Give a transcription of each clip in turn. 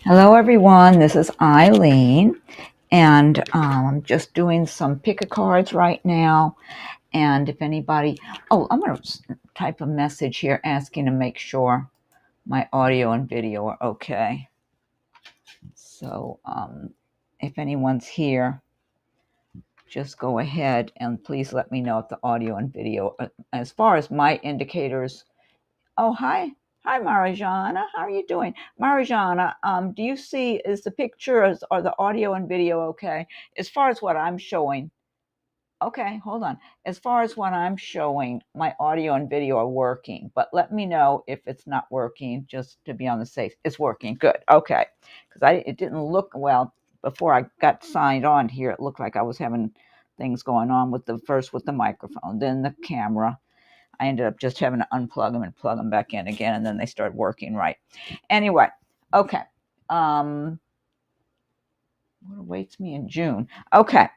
Hello, everyone. This is Eileen, and I'm just doing some pick-a-cards right now. And if anybody, I'm going to type a message here asking to make sure my audio and video are okay. So if anyone's here, just go ahead and please let me know if the audio and video, as far as my indicators. Oh, hi. Hi, Marijana. How are you doing? Marijana, do you see, is the picture or the audio and video okay? As far as what I'm showing, okay, hold on. As far as what I'm showing, my audio and video are working, but let me know if it's not working, just to be on the safe. It's working, good, okay. Because it didn't look, well, before I got signed on here, it looked like I was having things going on with the microphone, then the camera. I ended up just having to unplug them and plug them back in again, and then they started working right. Anyway, okay. What awaits me in June? Okay.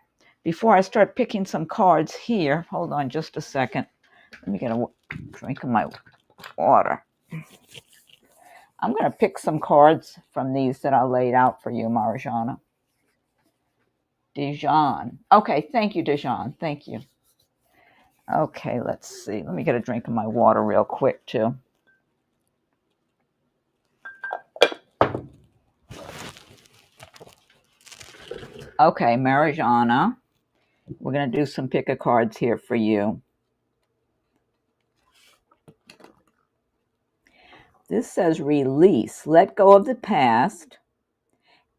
Before I start picking some cards here, hold on just a second. Let me get a drink of my water. I'm going to pick some cards from these that I laid out for you, Marijana. Dijon. Okay, thank you, Dijon. Thank you. Okay, let's see. Let me get a drink of my water real quick, too. Okay, Marijana. We're going to do some pick-a-cards here for you. This says release. Let go of the past.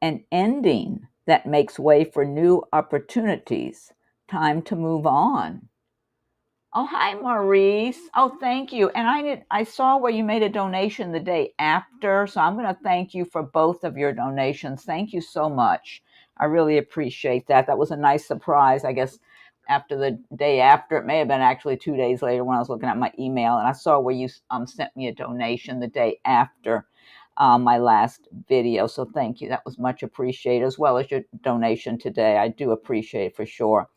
An ending that makes way for new opportunities. Time to move on. Oh, hi, Maurice. Oh, thank you. And I saw where you made a donation the day after, so I'm going to thank you for both of your donations. Thank you so much. I really appreciate that. That was a nice surprise, I guess, after the day after. It may have been actually 2 days later when I was looking at my email, and I saw where you sent me a donation the day after my last video. So thank you. That was much appreciated, as well as your donation today. I do appreciate it for sure.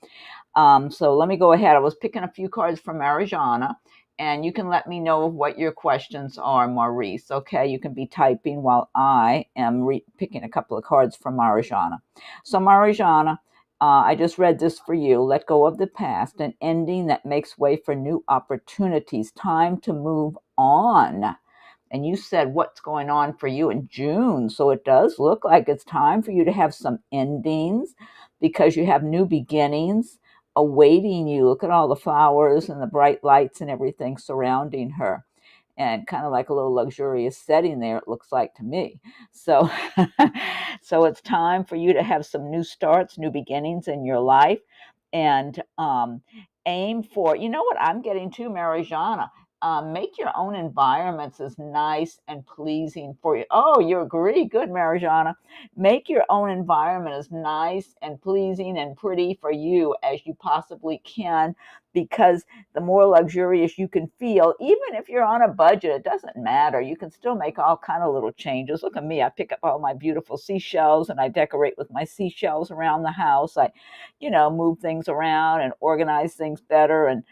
So let me go ahead. I was picking a few cards from Marijana, and you can let me know what your questions are, Maurice. Okay, you can be typing while I am picking a couple of cards from Marijana. So Marijana, I just read this for you. Let go of the past, an ending that makes way for new opportunities. Time to move on. And you said what's going on for you in June. So it does look like it's time for you to have some endings because you have new beginnings awaiting you. Look at all the flowers and the bright lights and everything surrounding her. And kind of like a little luxurious setting there, it looks like to me. So, so it's time for you to have some new starts, new beginnings in your life. And aim for, you know what I'm getting to, Marijana? Make your own environments as nice and pleasing for you. Oh, you agree? Good, Marijana. Make your own environment as nice and pleasing and pretty for you as you possibly can, because the more luxurious you can feel, even if you're on a budget, it doesn't matter. You can still make all kind of little changes. Look at me. I pick up all my beautiful seashells and I decorate with my seashells around the house. I, move things around and organize things better, and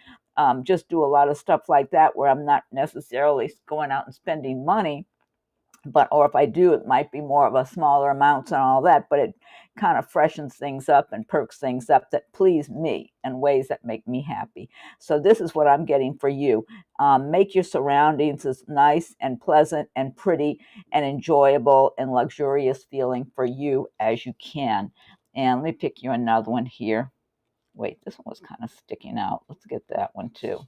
just do a lot of stuff like that where I'm not necessarily going out and spending money, or if I do, it might be more of a smaller amounts and all that, but it kind of freshens things up and perks things up that please me in ways that make me happy. So this is what I'm getting for you. Make your surroundings as nice and pleasant and pretty and enjoyable and luxurious feeling for you as you can. And let me pick you another one here. Wait, this one was kind of sticking out. Let's get that one too.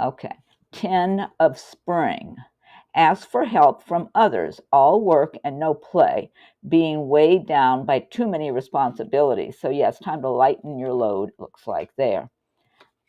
Okay. 10 of Spring. Ask for help from others. All work and no play. Being weighed down by too many responsibilities. So yes, time to lighten your load, looks like there.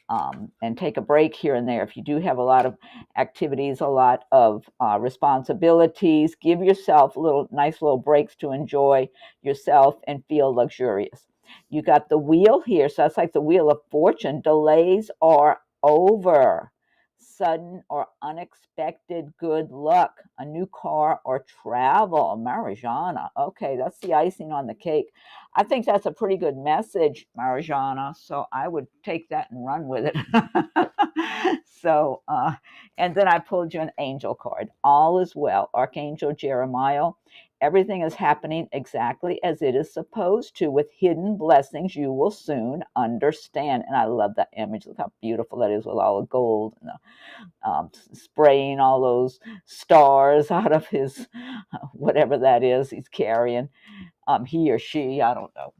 And take a break here and there. If you do have a lot of activities, a lot of responsibilities, give yourself nice little breaks to enjoy yourself and feel luxurious. You got the wheel here, so that's like the wheel of fortune. Delays are over. Sudden or unexpected good luck, a new car or travel. Marijana. Okay, that's the icing on the cake. I think that's a pretty good message, Marijana. So I would take that and run with it. So And then I pulled you an angel card. All is well. Archangel Jeremiah. Everything is happening exactly as it is supposed to, with hidden blessings you will soon understand. And I love that image. Look how beautiful that is with all the gold and the, spraying all those stars out of his whatever that is he's carrying. He or she, I don't know.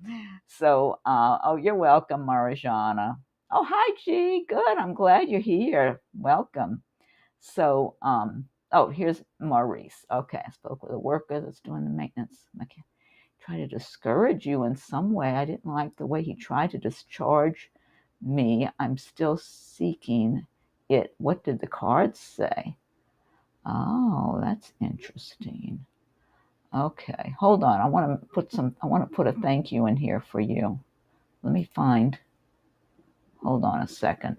So, oh, you're welcome, Marjana. Oh, hi, G. Good. I'm glad you're here. Welcome. So, oh, here's Maurice. Okay, I spoke with a worker that's doing the maintenance. Okay, try to discourage you in some way. I didn't like the way he tried to discharge me. I'm still seeking it. What did the cards say? Oh, that's interesting. Okay, hold on. I want to put a thank you in here for you. Let me find. Hold on a second.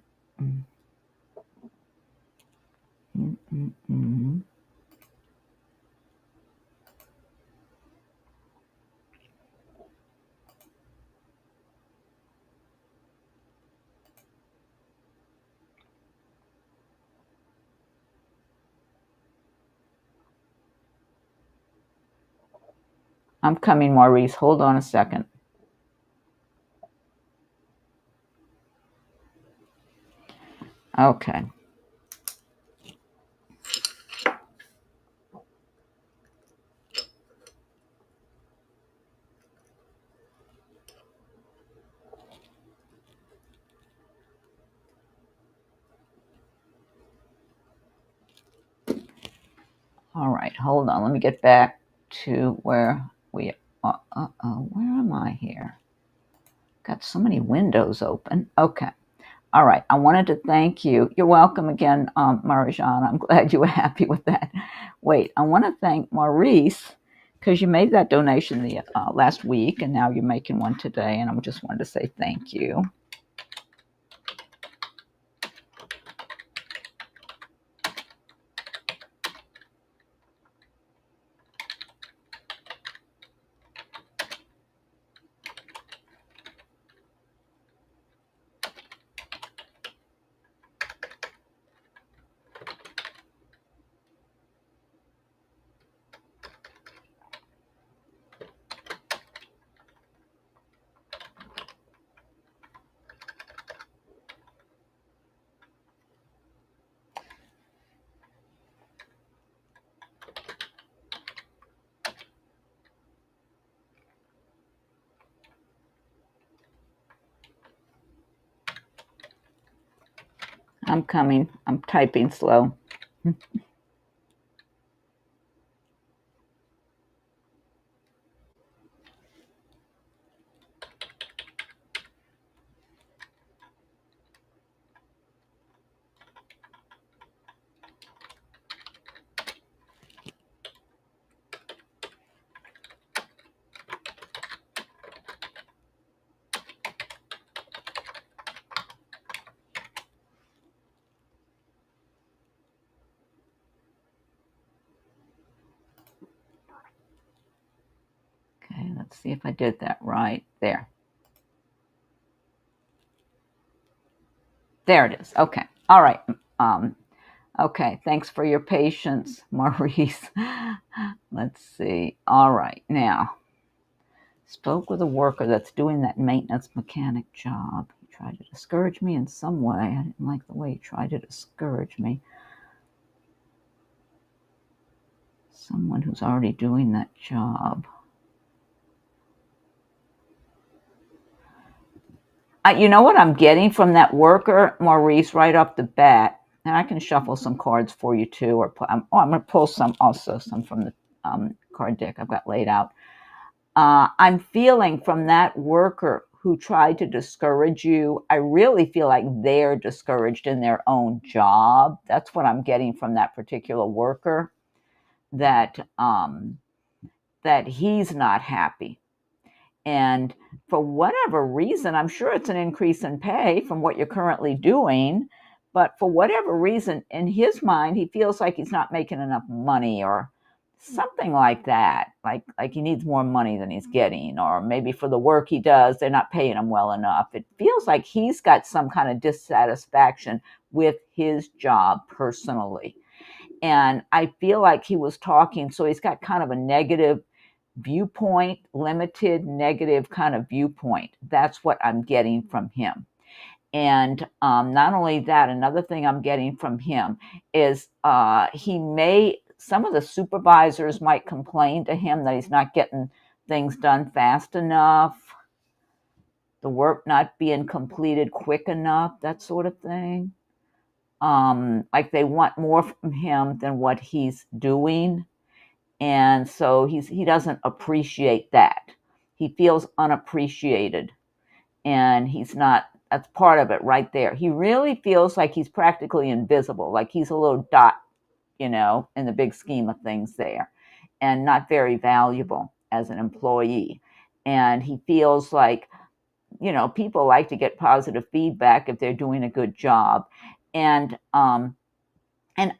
I'm coming, Maurice. Hold on a second. Okay. All right, hold on. Let me get back to where we are. Where am I here? Got so many windows open. Okay. All right. I wanted to thank you. You're welcome again, Marjana. I'm glad you were happy with that. Wait, I want to thank Maurice because you made that donation the last week, and now you're making one today, and I just wanted to say thank you. I'm coming. I'm typing slow. Okay, let's see if I did that right. There. There it is. Okay. All right. Okay. Thanks for your patience, Maurice. Let's see. All right. Now, spoke with a worker that's doing that maintenance mechanic job. He tried to discourage me in some way. I didn't like the way he tried to discourage me. Someone who's already doing that job. You know what I'm getting from that worker, Maurice, right off the bat, and I can shuffle some cards for you too, or I'm going to pull some from the card deck I've got laid out. I'm feeling from that worker who tried to discourage you, I really feel like they're discouraged in their own job. That's what I'm getting from that particular worker, that he's not happy. And for whatever reason, I'm sure it's an increase in pay from what you're currently doing, but for whatever reason, in his mind, he feels like he's not making enough money, or something like that. Like he needs more money than he's getting, or maybe for the work he does, they're not paying him well enough. It feels like he's got some kind of dissatisfaction with his job personally. And I feel like he was talking, so he's got kind of a negative viewpoint, limited negative kind of viewpoint. That's what I'm getting from him. And not only that, another thing I'm getting from him is some of the supervisors might complain to him that he's not getting things done fast enough, the work not being completed quick enough, that sort of thing. Like they want more from him than what he's doing. And so he doesn't appreciate that. He feels unappreciated, and that's part of it right there. He really feels like he's practically invisible, like he's a little dot, in the big scheme of things there, and not very valuable as an employee. And he feels like, people like to get positive feedback if they're doing a good job. And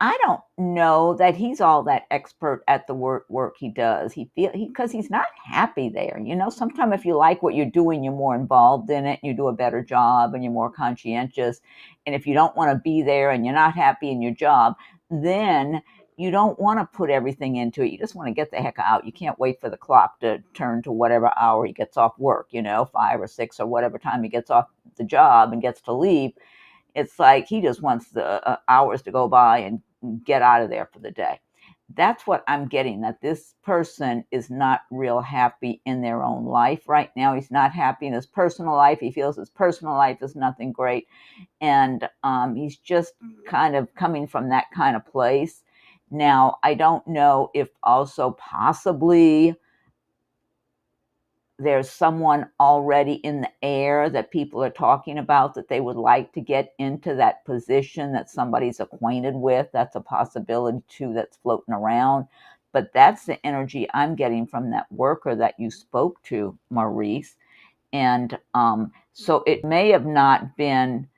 I don't know that he's all that expert at the work he does. Because he's not happy there. Sometimes if you like what you're doing, you're more involved in it, you do a better job, and you're more conscientious. And if you don't want to be there and you're not happy in your job, then you don't want to put everything into it. You just want to get the heck out. You can't wait for the clock to turn to whatever hour he gets off work, 5 or 6 or whatever time he gets off the job and gets to leave. It's like he just wants the hours to go by and get out of there for the day. That's what I'm getting, that this person is not real happy in their own life right now. He's not happy in his personal life. He feels his personal life is nothing great. And he's just kind of coming from that kind of place. Now, I don't know if also possibly there's someone already in the air that people are talking about that they would like to get into that position that somebody's acquainted with. That's a possibility too that's floating around. But that's the energy I'm getting from that worker that you spoke to, Maurice. And so it may have not been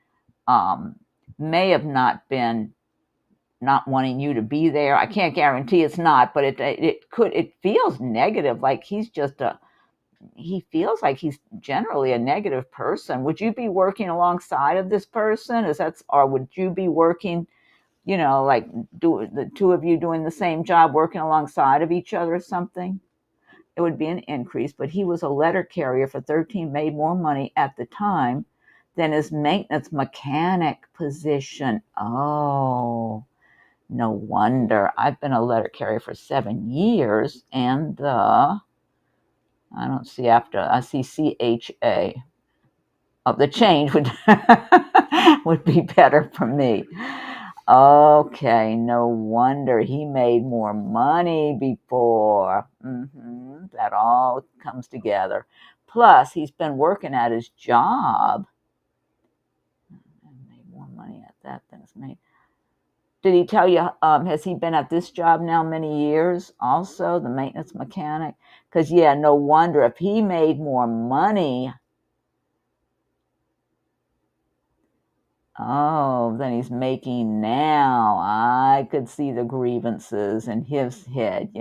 not wanting you to be there. I can't guarantee it's not, but it feels negative, like he feels like he's generally a negative person. Would you be working alongside of this person? Or would you be working, like do the two of you doing the same job, working alongside of each other or something? It would be an increase, but he was a letter carrier for 13, made more money at the time than his maintenance mechanic position. Oh, no wonder. I've been a letter carrier for 7 years, and I don't see I see CHA. Oh, the change would would be better for me. Okay, no wonder he made more money before. That all comes together. Plus, he's been working at his job. Made more money at that than he's made. Did he tell you, has he been at this job now many years also, the maintenance mechanic? Because, yeah, no wonder if he made more money, than he's making now. I could see the grievances in his head,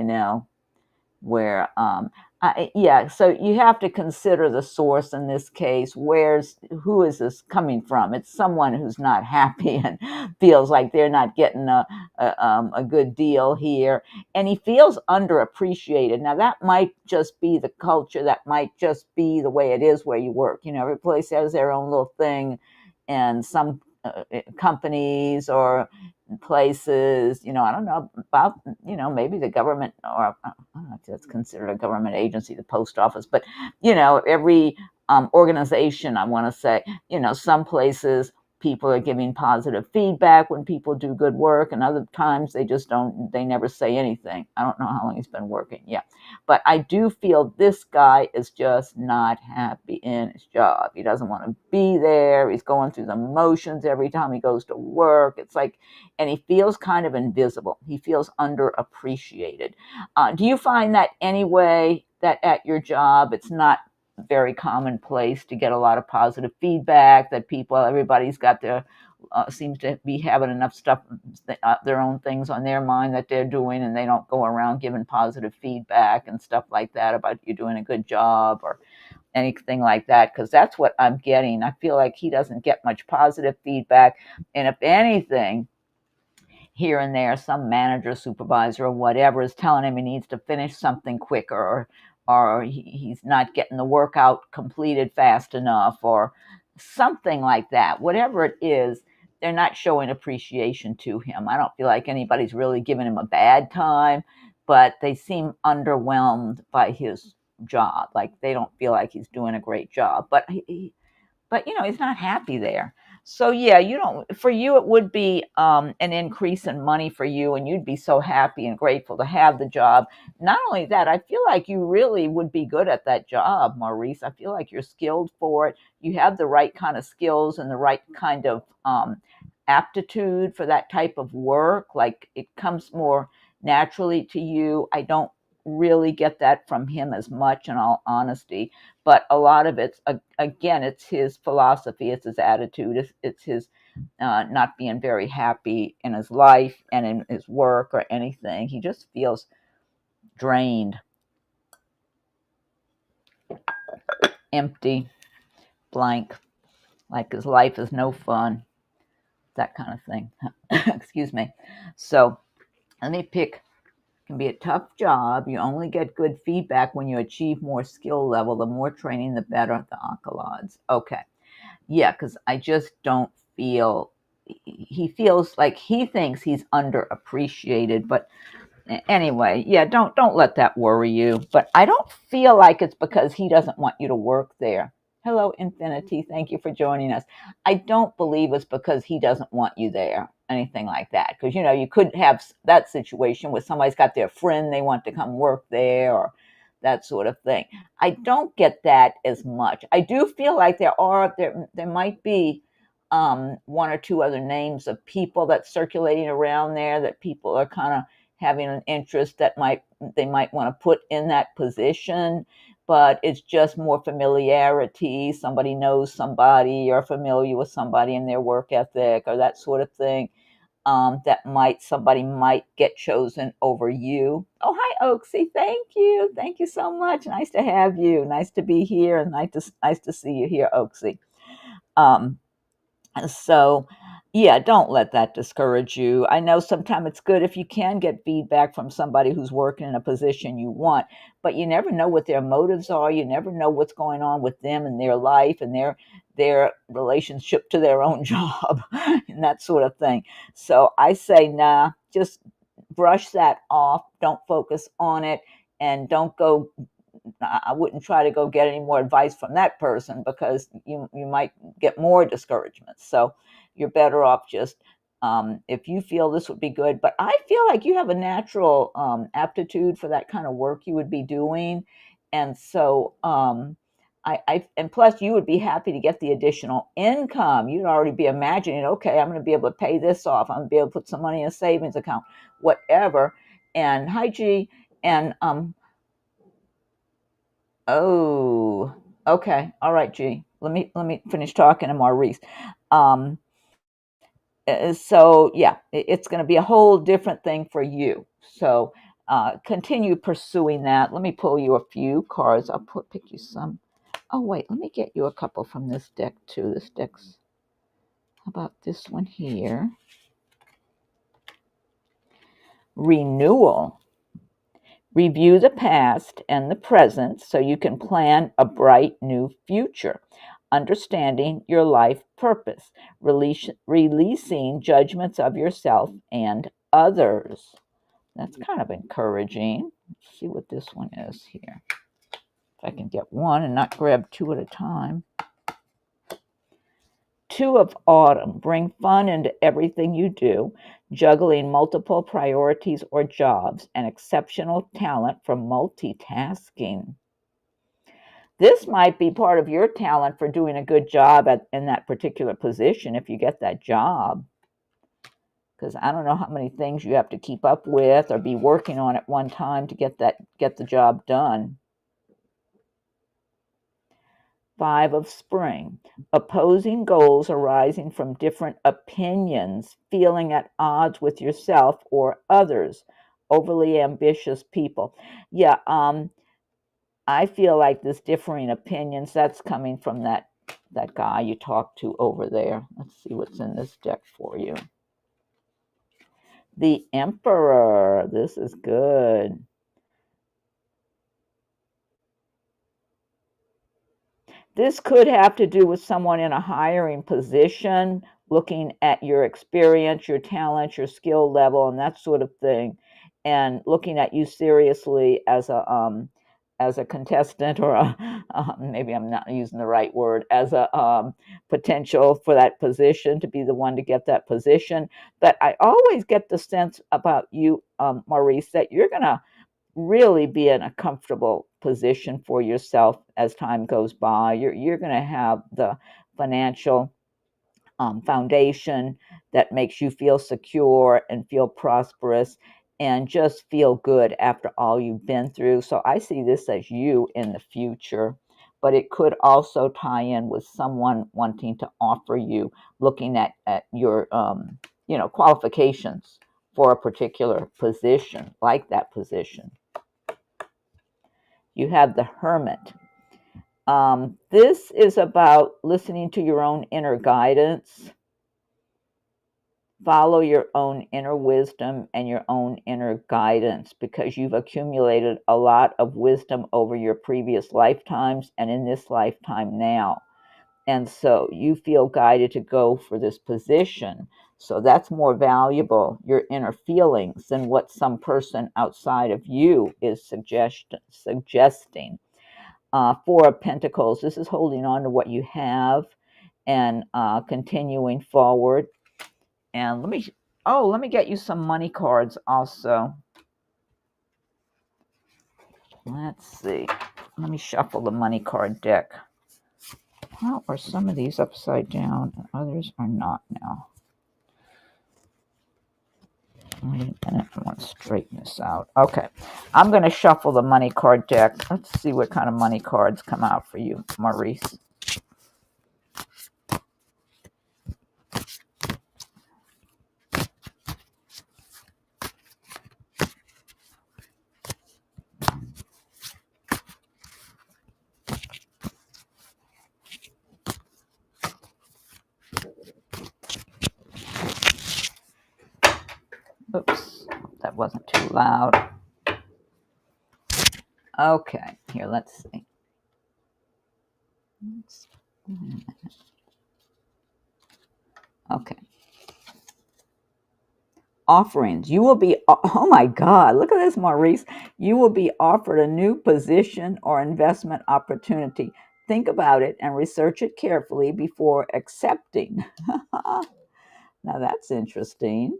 where, so you have to consider the source in this case. Who is this coming from? It's someone who's not happy and feels like they're not getting a good deal here, and he feels underappreciated. Now, that might just be the culture. That might just be the way it is where you work. Every place has their own little thing, and some companies or places, I don't know about, maybe the government, or I don't know if that's considered a government agency, the post office, but, every organization, I want to say, some places people are giving positive feedback when people do good work, and other times they never say anything. I don't know how long he's been working. Yeah. But I do feel this guy is just not happy in his job. He doesn't want to be there. He's going through the motions every time he goes to work. It's like, and he feels kind of invisible. He feels underappreciated. Do you find that anyway, that at your job, it's not very commonplace to get a lot of positive feedback, that everybody's got their seems to be having enough stuff, their own things on their mind that they're doing, and they don't go around giving positive feedback and stuff like that about you doing a good job or anything like that, because that's what I'm getting. I feel like he doesn't get much positive feedback, and if anything, here and there, some manager, supervisor, or whatever is telling him he needs to finish something quicker, or he's not getting the workout completed fast enough, or something like that. Whatever it is, they're not showing appreciation to him. I don't feel like anybody's really giving him a bad time, but they seem underwhelmed by his job. Like they don't feel like he's doing a great job. But he's not happy there. So yeah, for you it would be an increase in money for you, and you'd be so happy and grateful to have the job. Not only that, I feel like you really would be good at that job, Maurice. I feel like you're skilled for it. You have the right kind of skills and the right kind of aptitude for that type of work. Like it comes more naturally to you. I don't really get that from him as much, in all honesty, but a lot of it's, again, it's his philosophy, it's his attitude, it's his not being very happy in his life and in his work or anything. He just feels drained, empty, blank, like his life is no fun, that kind of thing. Excuse me. So let me pick. Can be a tough job. You only get good feedback when you achieve more skill level. The more training, the better. The accolades. Okay. Yeah, because I just don't feel, he feels like he thinks he's underappreciated. But anyway, yeah, don't let that worry you. But I don't feel like it's because he doesn't want you to work there. Hello, Infinity. Thank you for joining us. I don't believe it's because he doesn't want you there, anything like that. Because, you could have that situation where somebody's got their friend, they want to come work there, or that sort of thing. I don't get that as much. I do feel like there might be one or two other names of people that's circulating around there that people are kind of having an interest that they might want to put in that position, but it's just more familiarity. Somebody knows somebody, you're familiar with somebody and their work ethic or that sort of thing. Somebody might get chosen over you. Oh, hi, Oaksy. Thank you. Thank you so much. Nice to have you. Nice to be here, and nice to see you here, Oaksy. So, yeah, don't let that discourage you. I know sometimes it's good if you can get feedback from somebody who's working in a position you want, but you never know what their motives are. You never know what's going on with them and their life and their relationship to their own job and that sort of thing. So I say, nah, just brush that off. Don't focus on it, and I wouldn't try to go get any more advice from that person, because you might get more discouragement. So you're better off just, if you feel this would be good. But I feel like you have a natural aptitude for that kind of work you would be doing. And so and plus you would be happy to get the additional income. You'd already be imagining, okay, I'm going to be able to pay this off. I'm going to be able to put some money in a savings account, whatever. And hi, G. And oh, okay. All right, G. Let me finish talking to Maurice. Um, so yeah, it's going to be a whole different thing for you. So continue pursuing that. Let me pull you a few cards. Pick you some. Oh wait, let me get you a couple from this deck too. This deck's, how about this one here? Renewal. Review the past and the present so you can plan a bright new future. Understanding your life purpose. Releasing judgments of yourself and others. That's kind of encouraging. Let's see what this one is here. If I can get one and not grab two at a time. Two of Autumn. Bring fun into everything you do, juggling multiple priorities or jobs, and exceptional talent for multitasking. This might be part of your talent for doing a good job in that particular position if you get that job. Because I don't know how many things you have to keep up with or be working on at one time to get the job done. Five of Spring. Opposing goals arising from different opinions, feeling at odds with yourself or others. Overly ambitious people. Yeah, I feel like this differing opinions, that's coming from that guy you talked to over there. Let's see what's in this deck for you. The Emperor. This is good. This could have to do with someone in a hiring position, looking at your experience, your talent, your skill level, and that sort of thing, and looking at you seriously as a contestant, or maybe I'm not using the right word, as a potential for that position, to be the one to get that position. But I always get the sense about you, Maurice, that you're going to really be in a comfortable position for yourself as time goes by. You're going to have the financial foundation that makes you feel secure and feel prosperous and just feel good after all you've been through. So I see this as you in the future, but it could also tie in with someone wanting to offer you, looking at your qualifications for a particular position, like that position. You have the Hermit. This is about listening to your own inner guidance. Follow your own inner wisdom and your own inner guidance, because you've accumulated a lot of wisdom over your previous lifetimes and in this lifetime now. And so you feel guided to go for this position. So that's more valuable, your inner feelings, than what some person outside of you is suggesting. Four of Pentacles. This is holding on to what you have and continuing forward. And let me get you some money cards also. Let's see. Let me shuffle the money card deck. How are some of these upside down and others are not now? Wait a minute, I want to straighten this out. Okay, I'm going to shuffle the money card deck. Let's see what kind of money cards come out for you, Maurice. Oops, that wasn't too loud. Okay, here, let's see. Okay. Offerings. You will be, oh my God, look at this, Maurice. You will be offered a new position or investment opportunity. Think about it and research it carefully before accepting. Now that's interesting.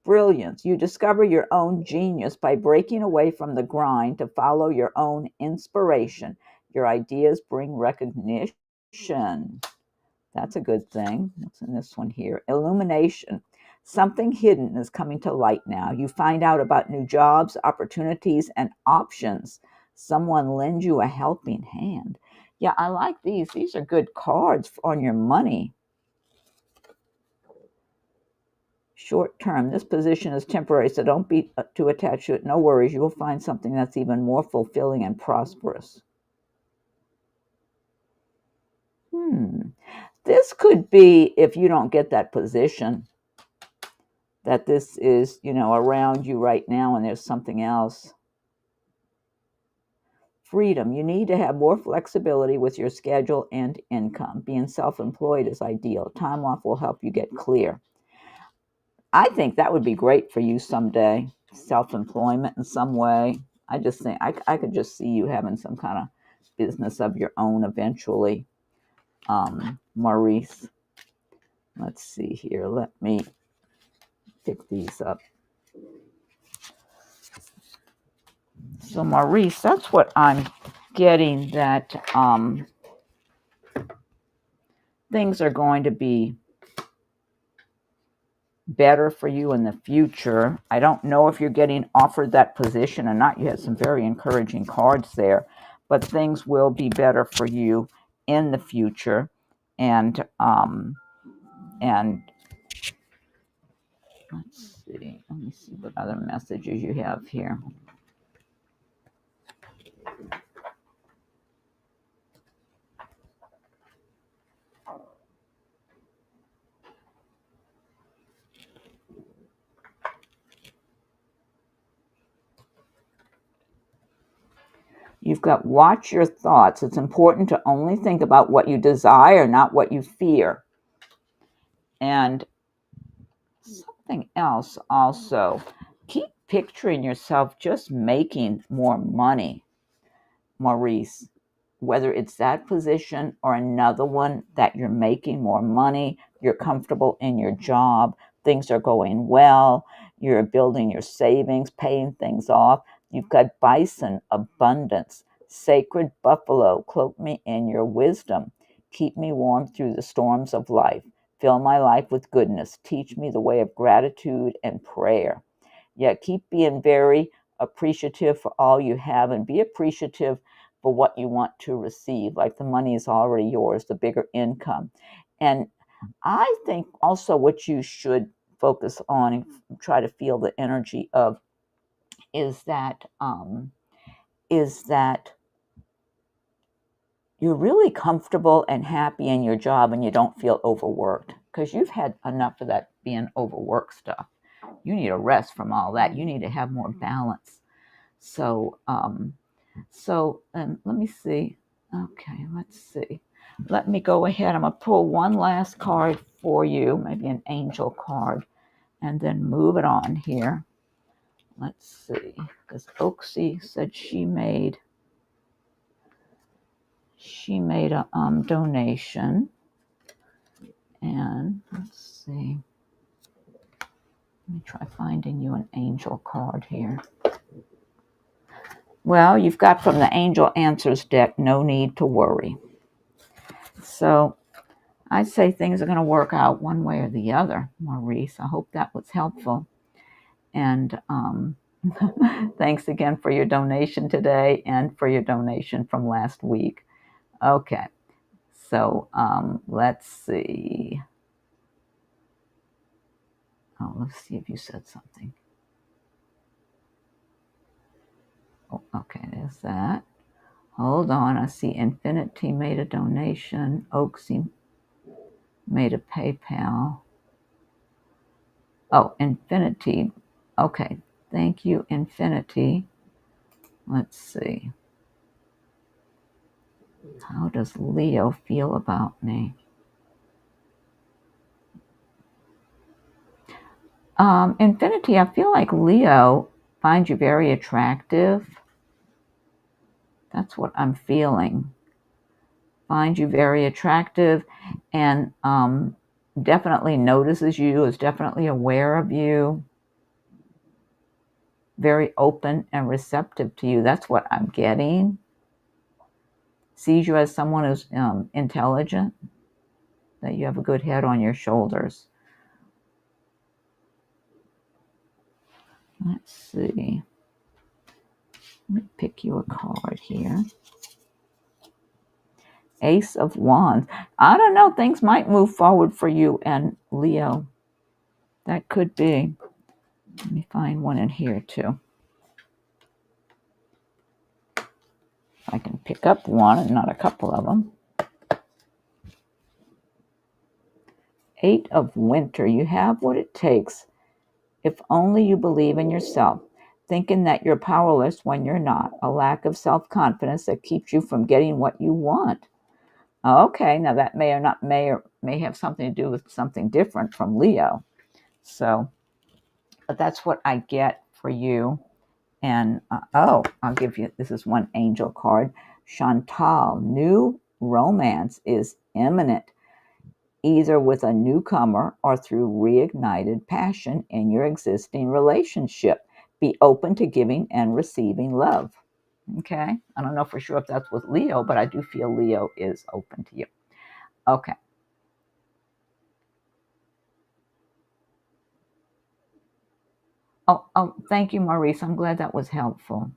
Brilliance. You discover your own genius by breaking away from the grind to follow your own inspiration. Your ideas bring recognition. That's a good thing. What's in this one here? Illumination. Something hidden is coming to light now. You find out about new jobs, opportunities, and options. Someone lends you a helping hand. Yeah, I like these. These are good cards on your money. Short term. This position is temporary, so don't be too attached to it. No worries. You will find something that's even more fulfilling and prosperous. This could be, if you don't get that position, that this is, around you right now and there's something else. Freedom. You need to have more flexibility with your schedule and income. Being self-employed is ideal. Time off will help you get clear. I think that would be great for you someday. Self-employment in some way. I just think I could just see you having some kind of business of your own eventually. Maurice. Let's see here. Let me pick these up. So Maurice, that's what I'm getting, that things are going to be better for you in the future. I don't know if you're getting offered that position or not. You had some very encouraging cards there, but things will be better for you in the future. And let's see. Let me see what other messages you have here. You've got watch your thoughts. It's important to only think about what you desire, not what you fear. And something else also, keep picturing yourself just making more money, Maurice. Whether it's that position or another one that you're making more money, you're comfortable in your job, things are going well, you're building your savings, paying things off. You've got bison, abundance, sacred buffalo, cloak me in your wisdom. Keep me warm through the storms of life. Fill my life with goodness. Teach me the way of gratitude and prayer. Yeah, keep being very appreciative for all you have and be appreciative for what you want to receive, like the money is already yours, the bigger income. And I think also what you should focus on and try to feel the energy of is that you're really comfortable and happy in your job and you don't feel overworked, because you've had enough of that being overworked stuff. You need a rest from all that. You need to have more balance. So let me see. Okay, let's see. Let me go ahead. I'm going to pull one last card for you, maybe an angel card, and then move it on here. Let's see, because Oaksy said she made a donation. And let's see. Let me try finding you an angel card here. Well, you've got from the Angel Answers deck, no need to worry. So I'd say things are going to work out one way or the other, Maurice. I hope that was helpful. And thanks again for your donation today and for your donation from last week. Okay, so let's see. Oh, let's see if you said something. Oh, okay, there's that. Hold on, I see Infinity made a donation. Oaksy made a PayPal. Oh, Infinity. Okay, thank you, Infinity. Let's see. How does Leo feel about me? Infinity, I feel like Leo finds you very attractive. That's what I'm feeling. Finds you very attractive and definitely notices you, is definitely aware of you. Very open and receptive to you. That's what I'm getting. Sees you as someone who's intelligent, that you have a good head on your shoulders. Let's see. Let me pick you a card here. Ace of Wands. I don't know. Things might move forward for you and Leo. That could be. Let me find one in here too. I can pick up one and not a couple of them. Eight of Winter. You have what it takes. If only you believe in yourself. Thinking that you're powerless when you're not. A lack of self-confidence that keeps you from getting what you want. Okay, now that may have something to do with something different from Leo. So, but that's what I get for you. And I'll give you, this is one angel card. Chantal, new romance is imminent, either with a newcomer or through reignited passion in your existing relationship. Be open to giving and receiving love. Okay, I don't know for sure if that's with Leo, but I do feel Leo is open to you. Okay. Oh, thank you, Maurice. I'm glad that was helpful.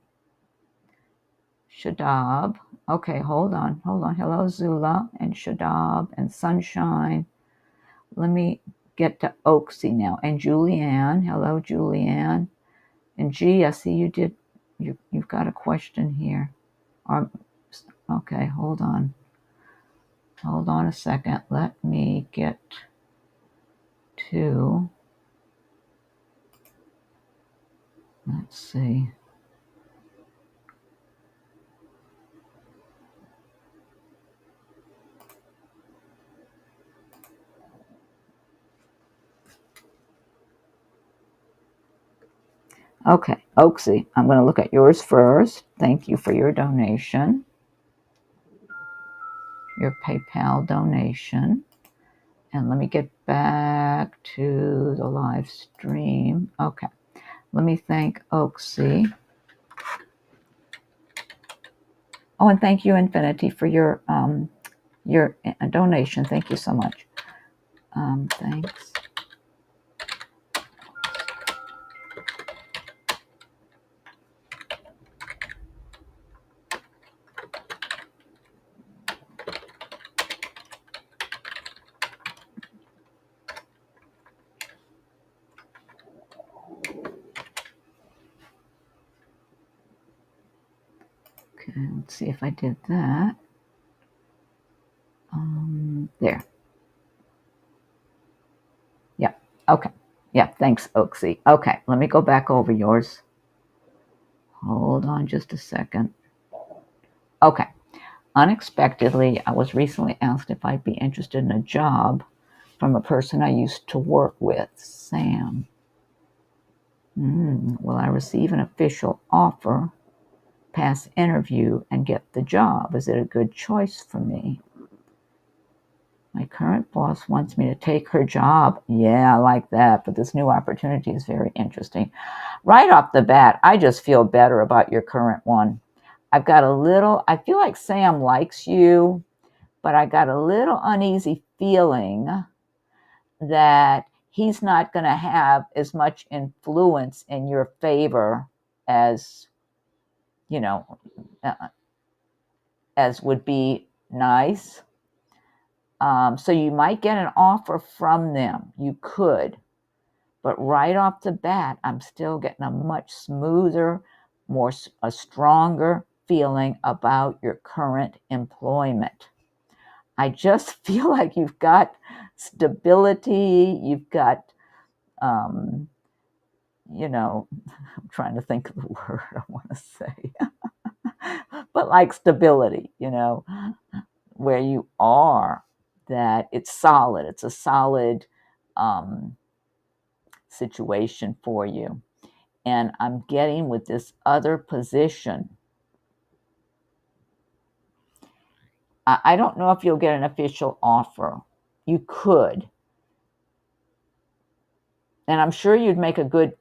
Shadab. Okay, hold on. Hello, Zula and Shadab and Sunshine. Let me get to Oaksy now. And Julianne. Hello, Julianne. And G, I see you've got a question here. Okay, hold on. Hold on a second. Let me get to, let's see. Okay, Oaksy, I'm going to look at yours first. Thank you for your donation, your PayPal donation. And let me get back to the live stream. Okay, let me thank Oaksy. Oh, and thank you, Infinity, for your donation. Thank you so much. Thanks. Okay, let's see if I did that. There. Yeah. Okay. Yeah. Thanks, Oaksy. Okay. Let me go back over yours. Hold on just a second. Okay. Unexpectedly, I was recently asked if I'd be interested in a job from a person I used to work with, Sam. Will I receive an official offer, pass interview, and get the job? Is it a good choice for me? My current boss wants me to take her job. Yeah, I like that, but this new opportunity is very interesting. Right off the bat, I just feel better about your current one. I feel like Sam likes you, but I got a little uneasy feeling that he's not going to have as much influence in your favor as, as would be nice. So you might get an offer from them. You could. But right off the bat, I'm still getting a much smoother, a stronger feeling about your current employment. I just feel like you've got stability. You've got, I'm trying to think of the word I want to say, but like stability, where you are, that it's solid. It's a solid situation for you. And I'm getting with this other position, I don't know if you'll get an official offer. You could. And I'm sure you'd make a good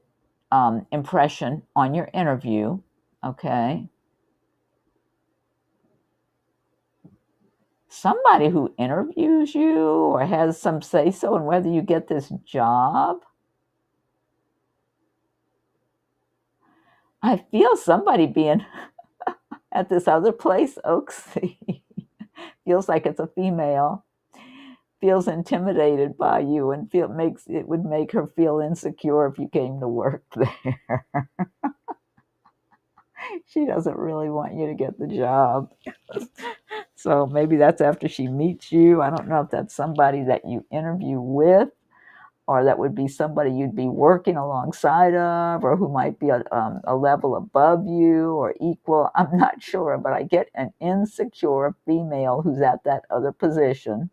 impression on your interview. Okay. Somebody who interviews you or has some say so in whether you get this job. I feel somebody being at this other place, Oaksy, feels like it's a female, feels intimidated by you, and it would make her feel insecure if you came to work there. She doesn't really want you to get the job. So maybe that's after she meets you. I don't know if that's somebody that you interview with, or that would be somebody you'd be working alongside of, or who might be a level above you or equal. I'm not sure, but I get an insecure female who's at that other position.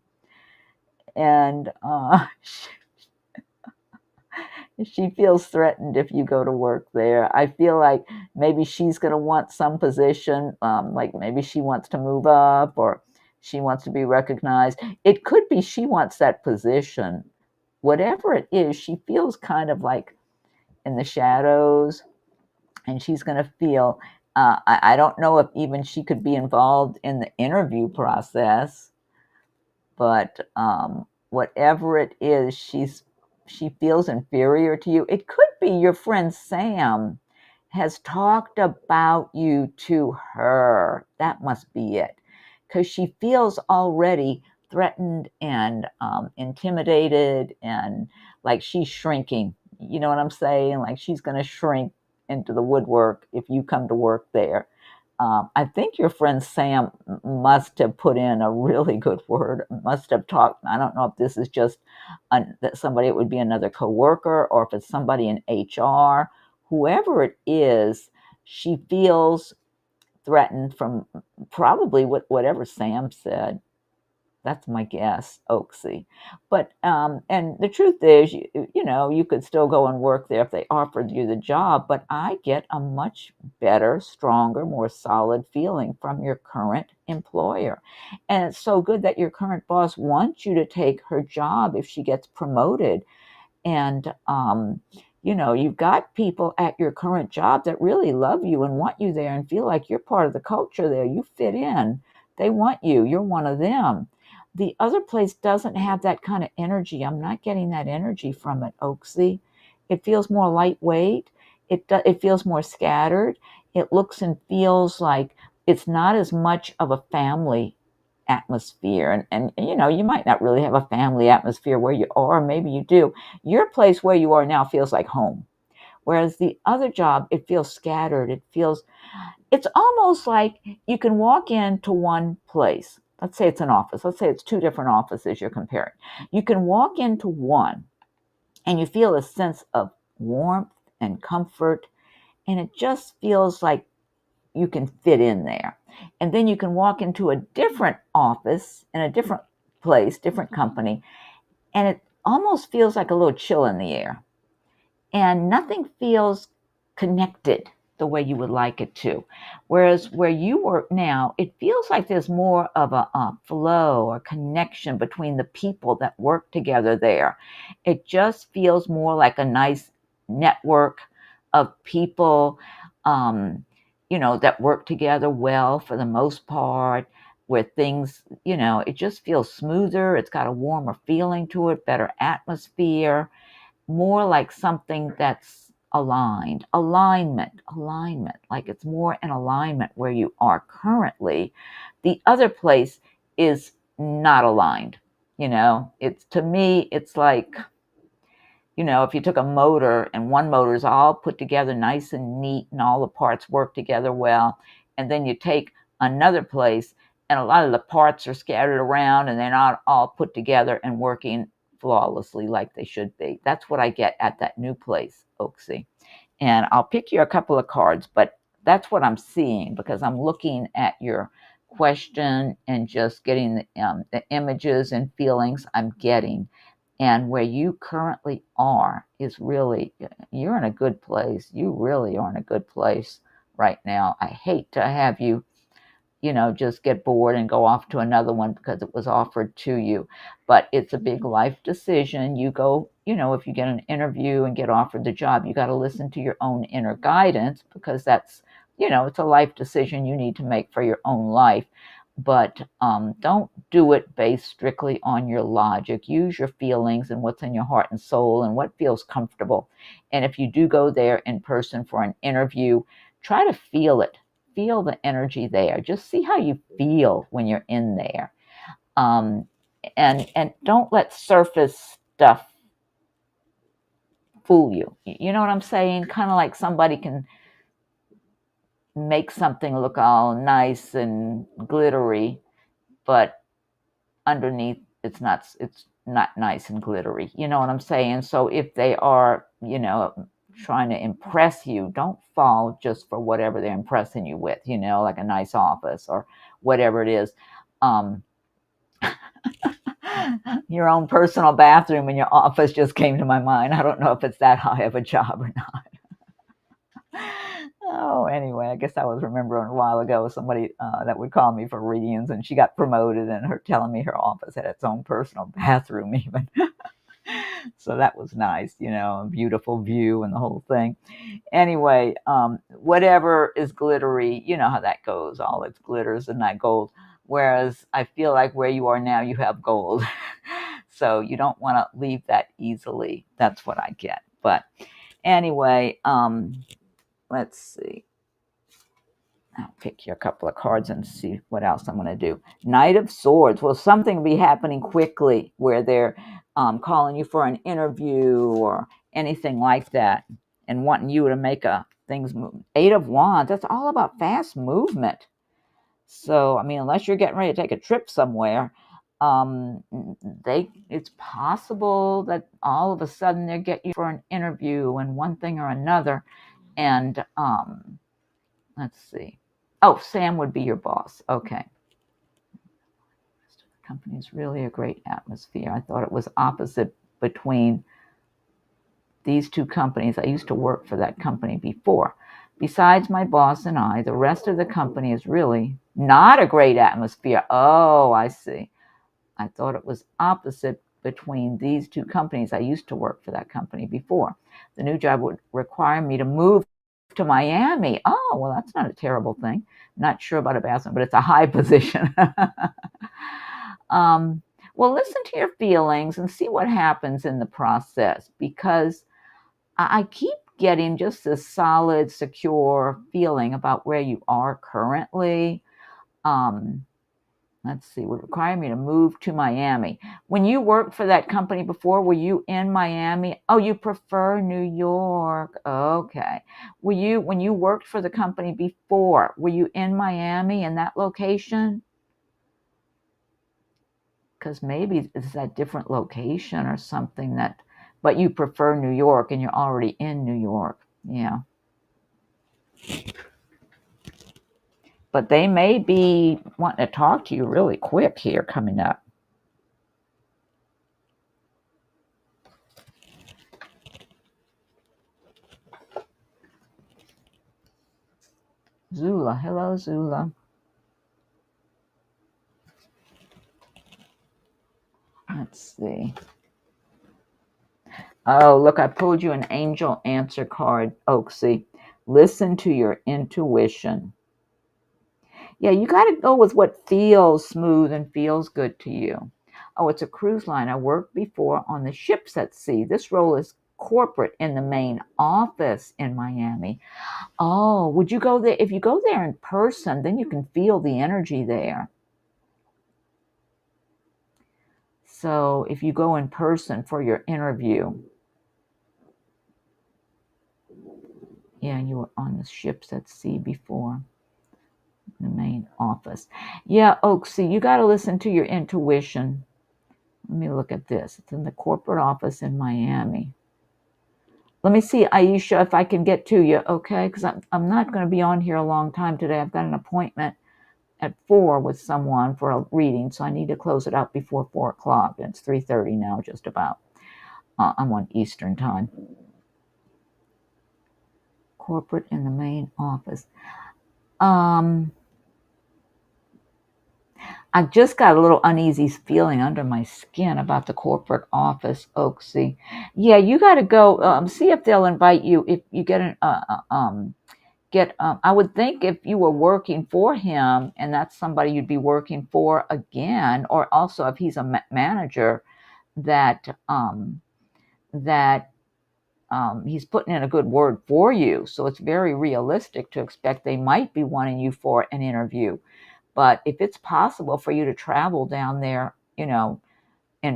And she feels threatened if you go to work there. I feel like maybe she's going to want some position, like maybe she wants to move up or she wants to be recognized. It could be she wants that position. Whatever it is, she feels kind of like in the shadows, and she's going to feel, I don't know if even she could be involved in the interview process, but whatever it is, she feels inferior to you. It could be your friend Sam has talked about you to her. That must be it. Because she feels already threatened and intimidated, and like she's shrinking. You know what I'm saying? Like she's going to shrink into the woodwork if you come to work there. I think your friend Sam must have put in a really good word, must have talked. I don't know if this is just somebody, it would be another coworker, or if it's somebody in HR. Whoever it is, she feels threatened from probably whatever Sam said. That's my guess, Oaksy. But and the truth is, you could still go and work there if they offered you the job. But I get a much better, stronger, more solid feeling from your current employer, and it's so good that your current boss wants you to take her job if she gets promoted. And you've got people at your current job that really love you and want you there and feel like you're part of the culture there. You fit in. They want you. You're one of them. The other place doesn't have that kind of energy. I'm not getting that energy from it, Oaksy. It feels more lightweight. It feels more scattered. It looks and feels like it's not as much of a family atmosphere. And you might not really have a family atmosphere where you are, maybe you do. Your place where you are now feels like home. Whereas the other job, it feels scattered. It's almost like you can walk into one place. Let's say it's an office. Let's say it's two different offices you're comparing. You can walk into one and you feel a sense of warmth and comfort. And it just feels like you can fit in there. And then you can walk into a different office in a different place, different company, and it almost feels like a little chill in the air. And nothing feels connected the way you would like it to. Whereas where you work now, it feels like there's more of a flow or connection between the people that work together there. It just feels more like a nice network of people, that work together well for the most part, where things, it just feels smoother. It's got a warmer feeling to it, better atmosphere, more like something that's alignment, like it's more in alignment where you are currently. The other place is not aligned. It's, to me, it's like, if you took a motor and one motor is all put together nice and neat and all the parts work together well, and then you take another place and a lot of the parts are scattered around and they're not all put together and working flawlessly like they should be. That's what I get at that new place, Oaksy. And I'll pick you a couple of cards, but that's what I'm seeing because I'm looking at your question and just getting the images and feelings I'm getting. And where you currently are is really, you're in a good place. You really are in a good place right now. I hate to have you, just get bored and go off to another one because it was offered to you. But it's a big life decision. You go, if you get an interview and get offered the job, you got to listen to your own inner guidance because that's, it's a life decision you need to make for your own life. But don't do it based strictly on your logic. Use your feelings and what's in your heart and soul and what feels comfortable. And if you do go there in person for an interview, try to feel it. Feel the energy there. Just see how you feel when you're in there. And don't let surface stuff fool you. You know what I'm saying? Kind of like somebody can make something look all nice and glittery, but underneath it's not nice and glittery. You know what I'm saying? So if they are, trying to impress you, don't fall just for whatever they're impressing you with, like a nice office or whatever it is. Your own personal bathroom in your office just came to my mind. I don't know if it's that high of a job or not. Oh, anyway, I guess I was remembering a while ago somebody that would call me for readings, and she got promoted, and her telling me her office had its own personal bathroom even. So that was nice, a beautiful view and the whole thing. Anyway, whatever is glittery, you know how that goes. All its glitters and not gold. Whereas I feel like where you are now, you have gold. So you don't want to leave that easily. That's what I get. But anyway, let's see. I'll pick here a couple of cards and see what else I'm going to do. Knight of Swords. Well, something will be happening quickly where they're calling you for an interview or anything like that and wanting you to make things move. Eight of Wands. That's all about fast movement. So, I mean, unless you're getting ready to take a trip somewhere, it's possible that all of a sudden they get you for an interview and one thing or another. And let's see. Oh, Sam would be your boss. Okay. The company is really a great atmosphere. I thought it was opposite between these two companies. I used to work for that company before. Besides my boss and I, the rest of the company is really not a great atmosphere. Oh, I see. I thought it was opposite between these two companies. I used to work for that company before. The new job would require me to move to Miami. Oh, well, that's not a terrible thing. Not sure about a bathroom, but it's a high position. Well, listen to your feelings and see what happens in the process, because I keep getting just this solid, secure feeling about where you are currently. Let's see, would require me to move to Miami. When you worked for that company before, were you in Miami? Oh, you prefer New York. Okay. When you worked for the company before, were you in Miami in that location? Because maybe it's that different location or something but you prefer New York and you're already in New York. Yeah. But they may be wanting to talk to you really quick here coming up. Zula. Hello, Zula. Let's see. Oh, look, I pulled you an angel answer card, Oaksy. Listen to your intuition. Yeah, you got to go with what feels smooth and feels good to you. Oh, it's a cruise line. I worked before on the ships at sea. This role is corporate in the main office in Miami. Oh, would you go there? If you go there in person, then you can feel the energy there. So if you go in person for your interview, yeah, you were on the ships at sea before, the main office. Yeah, Oaksy, you got to listen to your intuition. Let me look at this. It's in the corporate office in Miami. Let me see, Aisha, if I can get to you, okay? Because I'm not going to be on here a long time today. I've got an appointment at 4 with someone for a reading, so I need to close it out before 4 o'clock. It's 3:30 now, just about. I'm on Eastern time. Corporate in the main office. I just got a little uneasy feeling under my skin about the corporate office, Oaksy. Yeah, you got to go see if they'll invite you. If you get I would think if you were working for him and that's somebody you'd be working for again, or also if he's a manager, that he's putting in a good word for you. So it's very realistic to expect they might be wanting you for an interview. But if it's possible for you to travel down there, in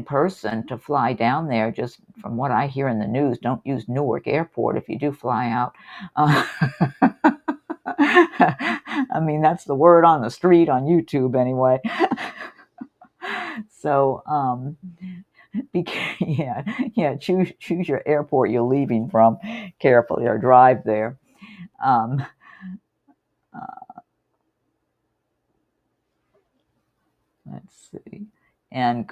person, to fly down there, just from what I hear in the news, don't use Newark Airport if you do fly out. I mean, that's the word on the street on YouTube anyway. So, choose your airport you're leaving from carefully, or drive there. Let's see. And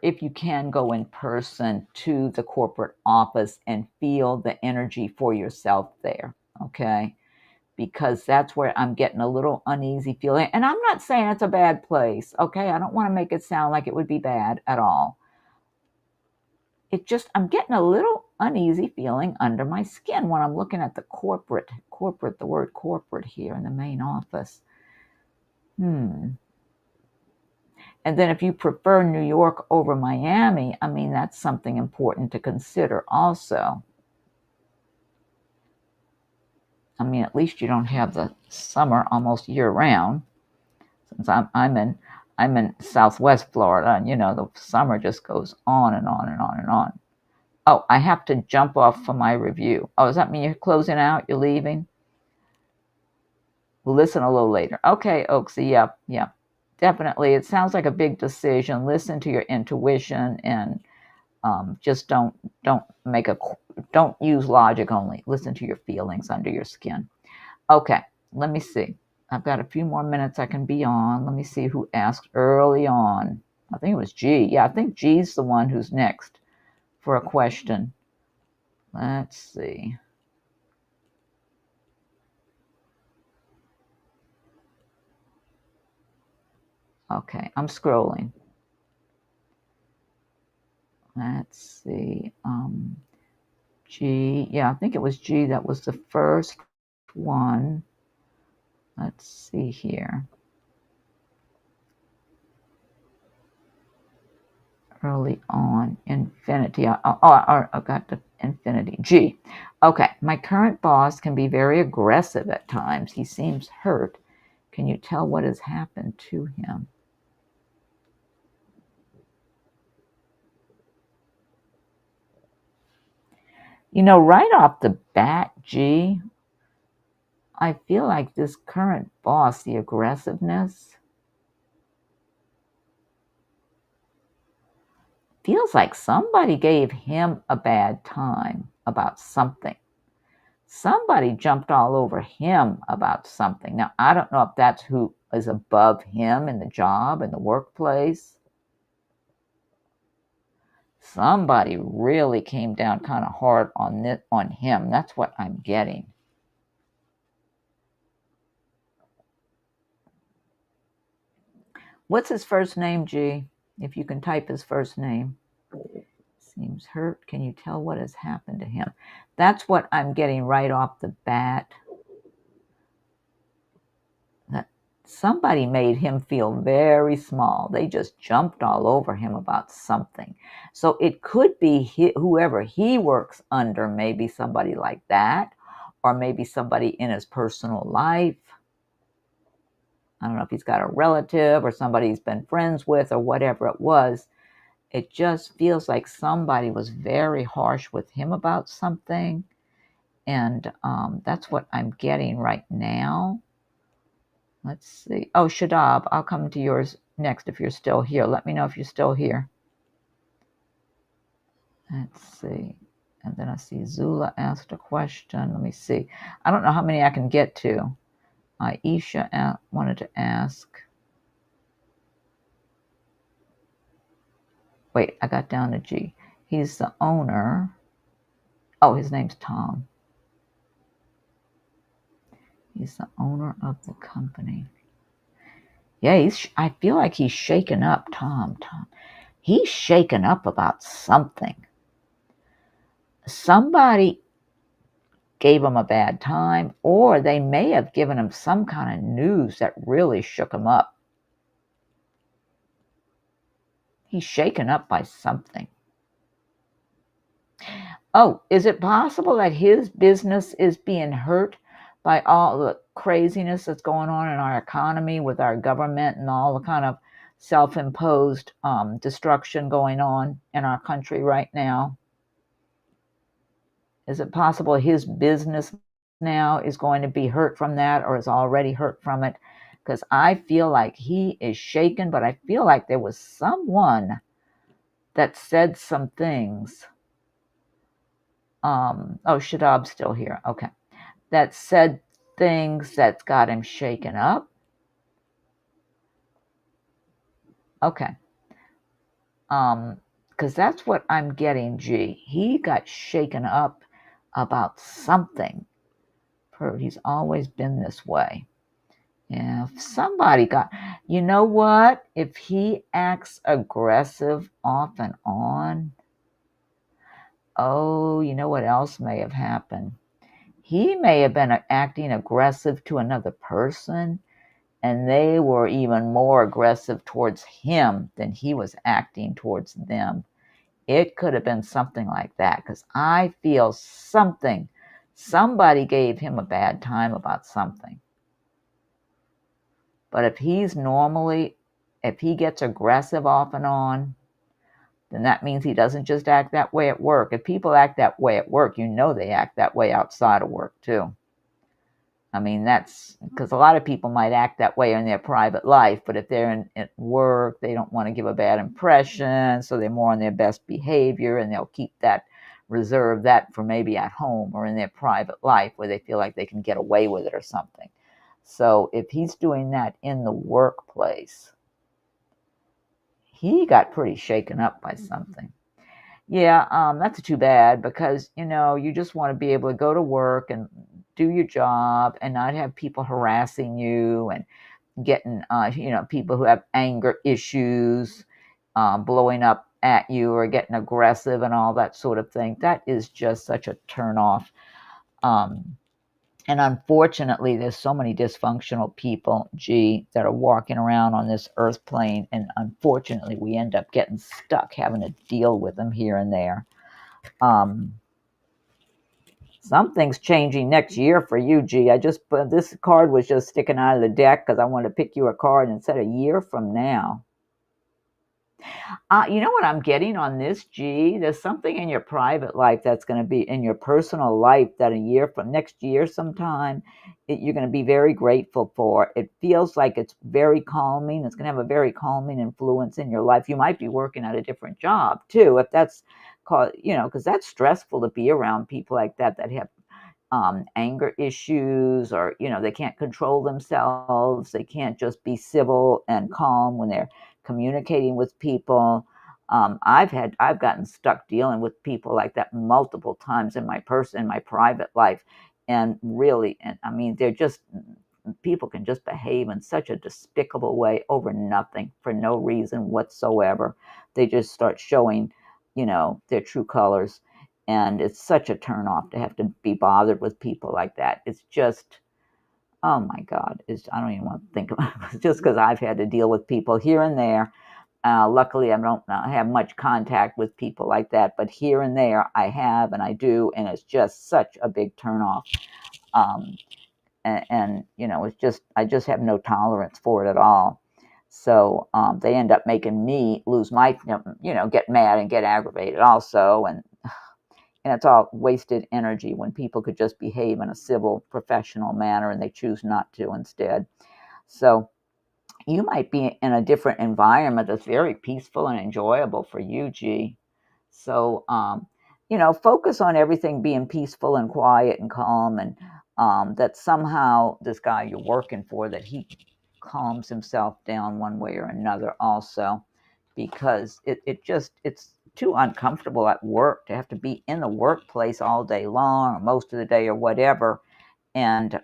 if you can, go in person to the corporate office and feel the energy for yourself there, okay? Because that's where I'm getting a little uneasy feeling. And I'm not saying it's a bad place, okay? I don't want to make it sound like it would be bad at all. I'm getting a little uneasy feeling under my skin when I'm looking at the the word corporate here in the main office. And then if you prefer New York over Miami, I mean, that's something important to consider also. I mean, at least you don't have the summer almost year round. Since I'm in Southwest Florida, and the summer just goes on and on and on and on. Oh, I have to jump off for my review. Oh, does that mean you're closing out? You're leaving? We'll listen a little later. Okay, Oaksy, yeah. Definitely. It sounds like a big decision. Listen to your intuition and just don't use logic only. Listen to your feelings under your skin. Okay, let me see. I've got a few more minutes I can be on. Let me see who asked early on. I think it was G. Yeah, I think G's the one who's next for a question. Let's see. Okay, I'm scrolling. Let's see. G. Yeah, I think it was G that was the first one. Let's see here. Early on, infinity. I got the infinity. G. Okay, my current boss can be very aggressive at times. He seems hurt. Can you tell what has happened to him? Right off the bat, G, I feel like this current boss, the aggressiveness, feels like somebody gave him a bad time about something. Somebody jumped all over him about something. Now, I don't know if that's who is above him in the job, in the workplace. Somebody really came down kind of hard on him. That's what I'm getting. What's his first name, G? If you can type his first name. Seems hurt. Can you tell what has happened to him? That's what I'm getting right off the bat. That somebody made him feel very small. They just jumped all over him about something. So it could be whoever he works under, maybe somebody like that, or maybe somebody in his personal life. I don't know if he's got a relative or somebody he's been friends with or whatever it was. It just feels like somebody was very harsh with him about something. And that's what I'm getting right now. Let's see. Oh, Shadab, I'll come to yours next if you're still here. Let me know if you're still here. Let's see. And then I see Zula asked a question. Let me see. I don't know how many I can get to. Aisha wanted to ask. Wait, I got down to G. He's the owner. Oh, his name's Tom. He's the owner of the company. Yeah, I feel like he's shaken up, Tom. He's shaken up about something. Somebody gave him a bad time, or they may have given him some kind of news that really shook him up. He's shaken up by something. Oh, is it possible that his business is being hurt by all the craziness that's going on in our economy with our government and all the kind of self-imposed destruction going on in our country right now? Is it possible his business now is going to be hurt from that or is already hurt from it? Because I feel like he is shaken, but I feel like there was someone that said some things. Oh, Shadab's still here. Okay. That said things that's got him shaken up. Okay. Because that's what I'm getting, G. He got shaken up about something. He's always been this way. If somebody you know what? If he acts aggressive off and on, oh, you know what else may have happened? He may have been acting aggressive to another person, and they were even more aggressive towards him than he was acting towards them. It could have been something like that, because I feel something Somebody gave him a bad time about something. But if he gets aggressive off and on, then that means he doesn't just act that way at work. If people act that way at work, they act that way outside of work too. I mean, that's because a lot of people might act that way in their private life, but if they're at work, they don't want to give a bad impression, so they're more on their best behavior, and they'll reserve that for maybe at home or in their private life where they feel like they can get away with it or something. So if he's doing that in the workplace, he got pretty shaken up by something. Yeah, that's too bad because, you just want to be able to go to work and do your job and not have people harassing you and getting, people who have anger issues blowing up at you or getting aggressive and all that sort of thing. That is just such a turnoff. And unfortunately, there's so many dysfunctional people, that are walking around on this earth plane. And unfortunately, we end up getting stuck having to deal with them here and there. Something's changing next year for you, this card was just sticking out of the deck because I wanted to pick you a card and said a year from now. You know what I'm getting on this, There's something in your private life that's going to be in your personal life that next year sometime, you're going to be very grateful for. It feels like it's very calming. It's going to have a very calming influence in your life. You might be working at a different job too, if that's because that's stressful to be around people like that have anger issues, or they can't control themselves. They can't just be civil and calm when they're communicating with people. I've gotten stuck dealing with people like that multiple times in my private life, and I mean, people can just behave in such a despicable way over nothing, for no reason whatsoever. They just start showing, their true colors. And it's such a turnoff to have to be bothered with people like that. It's just, oh my God, I don't even want to think about it. Just because I've had to deal with people here and there. Luckily, I don't have much contact with people like that, but here and there I have, and I do, and it's just such a big turnoff. It's just, I just have no tolerance for it at all. So they end up making me lose my, get mad and get aggravated also, and it's all wasted energy when people could just behave in a civil, professional manner, and they choose not to instead. So you might be in a different environment that's very peaceful and enjoyable for you, So, focus on everything being peaceful and quiet and calm, and that somehow this guy you're working for, that he calms himself down one way or another also, because it's too uncomfortable at work to have to be in the workplace all day long or most of the day or whatever. And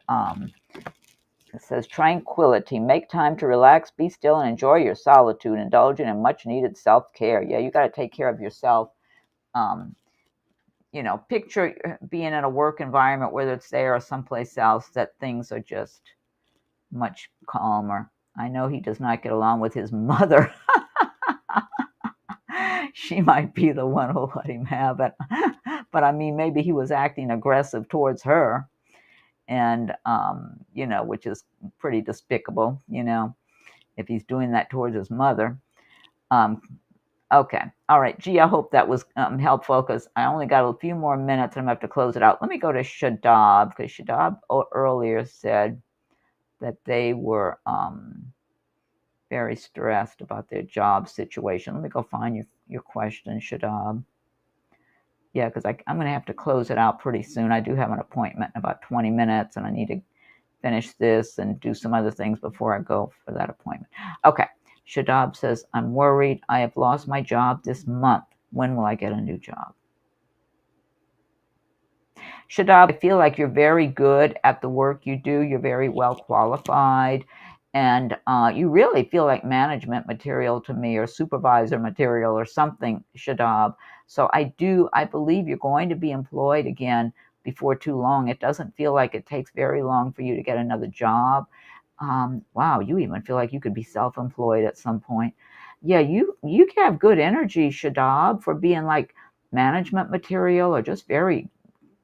it says tranquility, make time to relax, be still, and enjoy your solitude, indulging in much needed self-care. Yeah, you got to take care of yourself. Picture being in a work environment, whether it's there or someplace else, that things are just much calmer. I know he does not get along with his mother. She might be the one who'll let him have it. But I mean, maybe he was acting aggressive towards her, and, which is pretty despicable, if he's doing that towards his mother. Okay. All right. I hope that was helpful, because I only got a few more minutes and I'm going to have to close it out. Let me go to Shadab, because Shadab earlier said that they were very stressed about their job situation. Let me go find your question, Shadab. Yeah, because I'm going to have to close it out pretty soon. I do have an appointment in about 20 minutes, and I need to finish this and do some other things before I go for that appointment. Okay. Shadab says, I'm worried. I have lost my job this month. When will I get a new job? Shadab, I feel like you're very good at the work you do. You're very well qualified. And you really feel like management material to me, or supervisor material or something, Shadab. So I believe you're going to be employed again before too long. It doesn't feel like it takes very long for you to get another job. Wow, you even feel like you could be self-employed at some point. Yeah, you have good energy, Shadab, for being like management material, or just very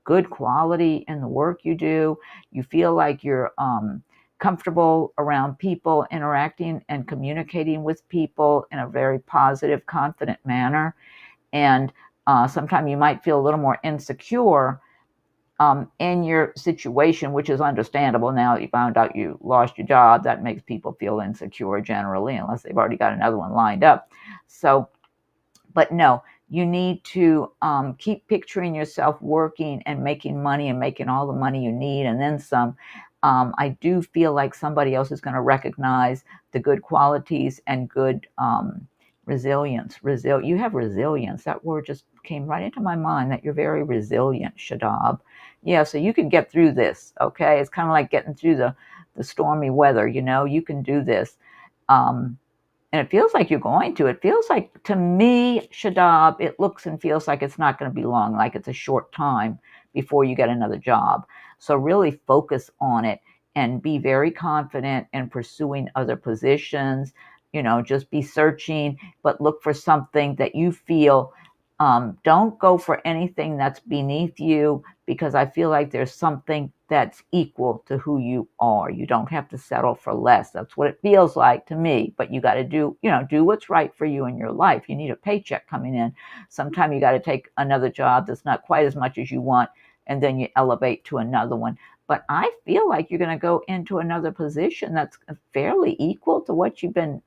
good quality in the work you do. You feel like you're comfortable around people, interacting and communicating with people in a very positive, confident manner. And sometimes you might feel a little more insecure in your situation, which is understandable. Now that you found out you lost your job, that makes people feel insecure generally, unless they've already got another one lined up. So, but no, you need to keep picturing yourself working and making money and making all the money you need and then some. I do feel like somebody else is going to recognize the good qualities and good resilience. You have resilience. That word just came right into my mind, that you're very resilient, Shadab. Yeah, so you can get through this, okay? It's kind of like getting through the stormy weather, you can do this. And it feels like you're going to. It feels like, to me, Shadab, it looks and feels like it's not going to be long, like it's a short time before you get another job. So really focus on it and be very confident in pursuing other positions. Just be searching, but look for something that you feel. Don't go for anything that's beneath you, because I feel like there's something that's equal to who you are. You don't have to settle for less. That's what it feels like to me. But you got to do what's right for you in your life. You need a paycheck coming in. Sometimes you got to take another job that's not quite as much as you want, and then you elevate to another one. But I feel like you're going to go into another position that's fairly equal to what you've been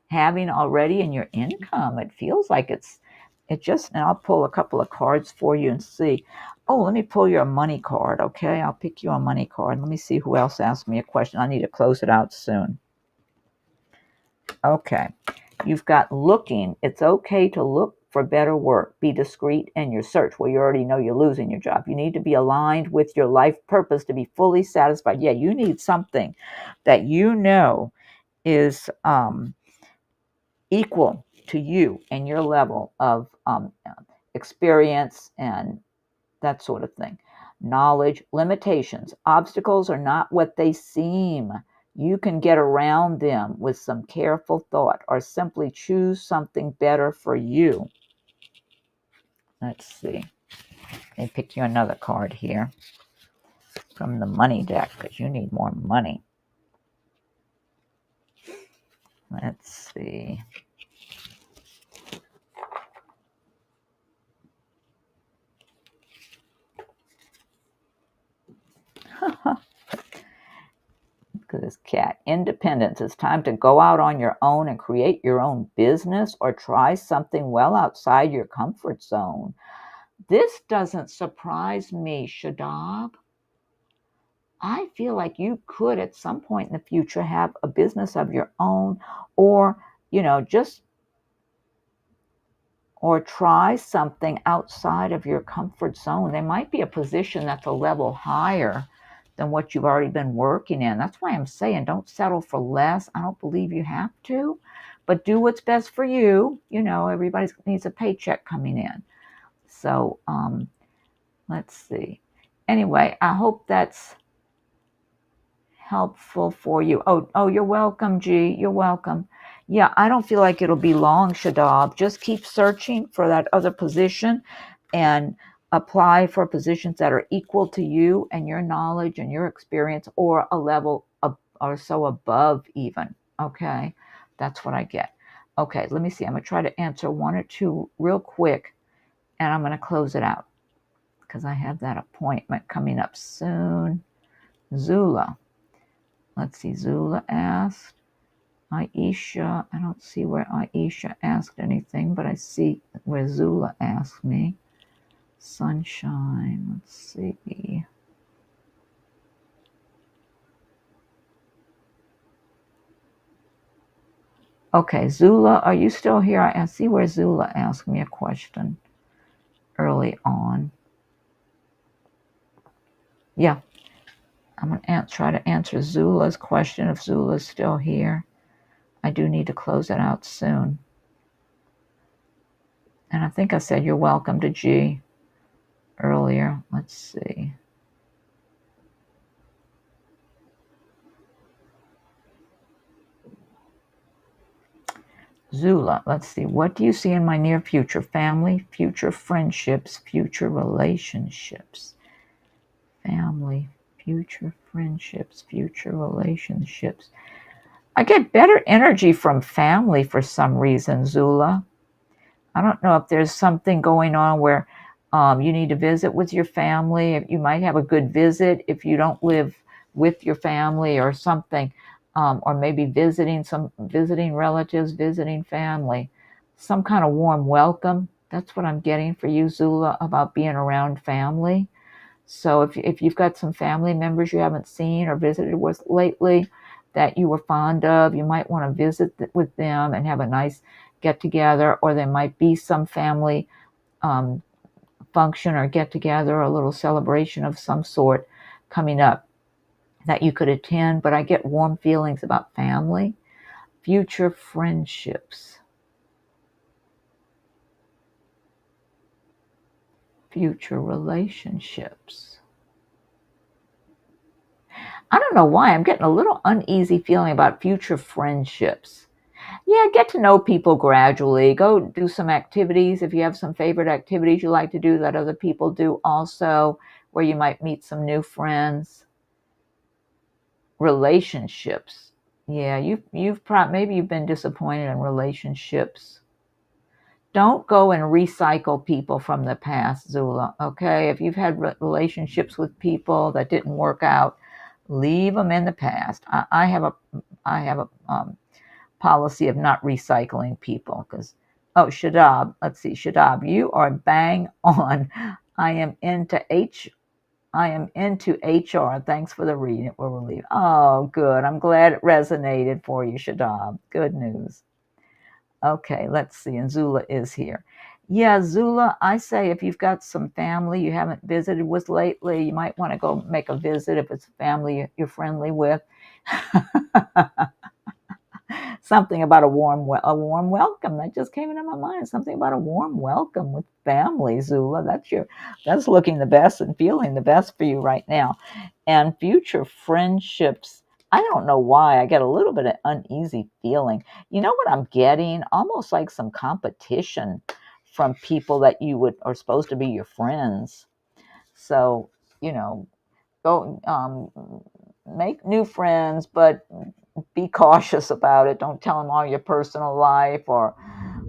having already in your income. It feels like and I'll pull a couple of cards for you and see. Oh, let me pull your money card, okay? I'll pick you a money card. Let me see who else asked me a question. I need to close it out soon. Okay. You've got looking. It's okay to look for better work. Be discreet in your search. Well, you already know you're losing your job. You need to be aligned with your life purpose to be fully satisfied. Yeah, you need something that is equal to you and your level of experience and that sort of thing. Knowledge, limitations. Obstacles are not what they seem. You can get around them with some careful thought, or simply choose something better for you. Let's see. Let me pick you another card here from the money deck, because you need more money. Let's see. Look at this cat. Independence. It's time to go out on your own and create your own business, or try something well outside your comfort zone. This doesn't surprise me, Shadab. I feel like you could at some point in the future have a business of your own, or or try something outside of your comfort zone. There might be a position that's a level higher than what you've already been working in. That's why I'm saying don't settle for less. I don't believe you have to, but do what's best for you. Everybody needs a paycheck coming in. So let's see. Anyway, I hope that's helpful for you. Oh, you're welcome, G. You're welcome. Yeah, I don't feel like it'll be long, Shadab. Just keep searching for that other position and apply for positions that are equal to you and your knowledge and your experience, or a level or so above even. Okay, that's what I get. Okay, let me see. I'm going to try to answer one or two real quick, and I'm going to close it out because I have that appointment coming up soon. Zula. Let's see. Zula asked. Aisha, I don't see where Aisha asked anything, but I see where Zula asked me. Sunshine, let's see. Okay, Zula, are you still here? I see where Zula asked me a question early on. Yeah, I'm going to try to answer Zula's question if Zula's still here. I do need to close it out soon. And I think I said you're welcome to G earlier. Let's see. Zula, let's see. What do you see in my near future? Family, future friendships, future relationships. Family, future friendships, future relationships. I get better energy from family for some reason, Zula. I don't know if there's something going on where you need to visit with your family. You might have a good visit if you don't live with your family or something, or maybe visiting relatives, visiting family, some kind of warm welcome. That's what I'm getting for you, Zula, about being around family. So if you've got some family members you haven't seen or visited with lately that you were fond of, you might want to visit with them and have a nice get together, or there might be some family um, function or get together or a little celebration of some sort coming up that you could attend. But I get warm feelings about family, future friendships, future relationships. I don't know why I'm getting a little uneasy feeling about future friendships. Yeah, get to know people gradually. Go do some activities. If you have some favorite activities you like to do that other people do also, where you might meet some new friends. Relationships. Yeah, maybe you've been disappointed in relationships. Don't go and recycle people from the past, Zula. Okay, if you've had relationships with people that didn't work out, leave them in the past. I have a policy of not recycling people because, oh, Shadab, let's see, Shadab, you are bang on. I am into HR. Thanks for the reading. It will relieve. Oh, good. I'm glad it resonated for you, Shadab. Good news. Okay, let's see. And Zula is here. Yeah, Zula, I say if you've got some family you haven't visited with lately, you might want to go make a visit if it's family you're friendly with. Something about a warm welcome that just came into my mind. Something about a warm welcome with family, Zula. That's looking the best and feeling the best for you right now. And future friendships. I don't know why I get a little bit of uneasy feeling. You know what I'm getting? Almost like some competition from people that are supposed to be your friends. So, you know, go make new friends, but be cautious about it. Don't tell them all your personal life or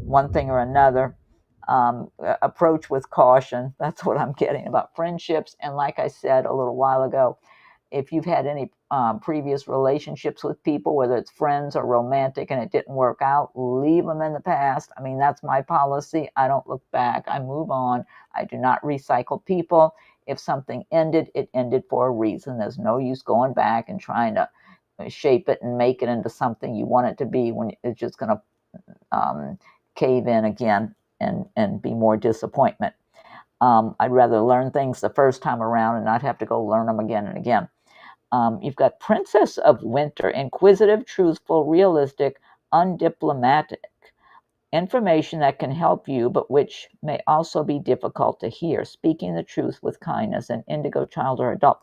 one thing or another. Approach with caution. That's what I'm getting about friendships. And like I said a little while ago, if you've had any previous relationships with people, whether it's friends or romantic, and it didn't work out, leave them in the past. I mean, that's my policy. I don't look back. I move on. I do not recycle people. If something ended, it ended for a reason. There's no use going back and trying to shape it and make it into something you want it to be when it's just going to cave in again and be more disappointment. I'd rather learn things the first time around and not have to go learn them again and again. You've got Princess of Winter, inquisitive, truthful, realistic, undiplomatic. Information that can help you, but which may also be difficult to hear. Speaking the truth with kindness, an indigo child or adult.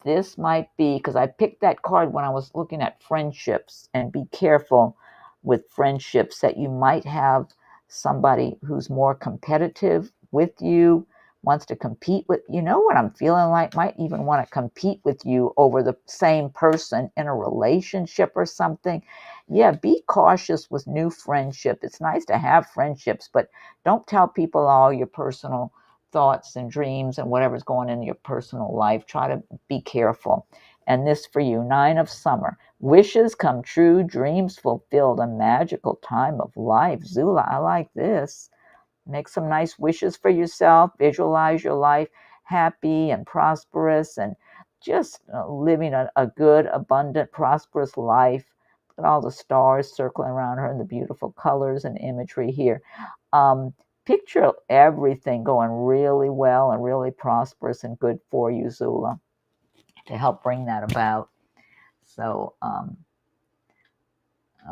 This might be, because I picked that card when I was looking at friendships, and be careful with friendships that you might have somebody who's more competitive with you, wants to compete with, you know what I'm feeling like, might even want to compete with you over the same person in a relationship or something. Yeah, be cautious with new friendship. It's nice to have friendships, but don't tell people all your personal thoughts and dreams and whatever's going in your personal life. Try to be careful. And this for you, 9 of Summer. Wishes come true, dreams fulfilled, a magical time of life. Zula, I like this. Make some nice wishes for yourself. Visualize your life happy and prosperous and just living a good, abundant, prosperous life. Look at all the stars circling around her and the beautiful colors and imagery here. Picture everything going really well and really prosperous and good for you, Zula, to help bring that about. So,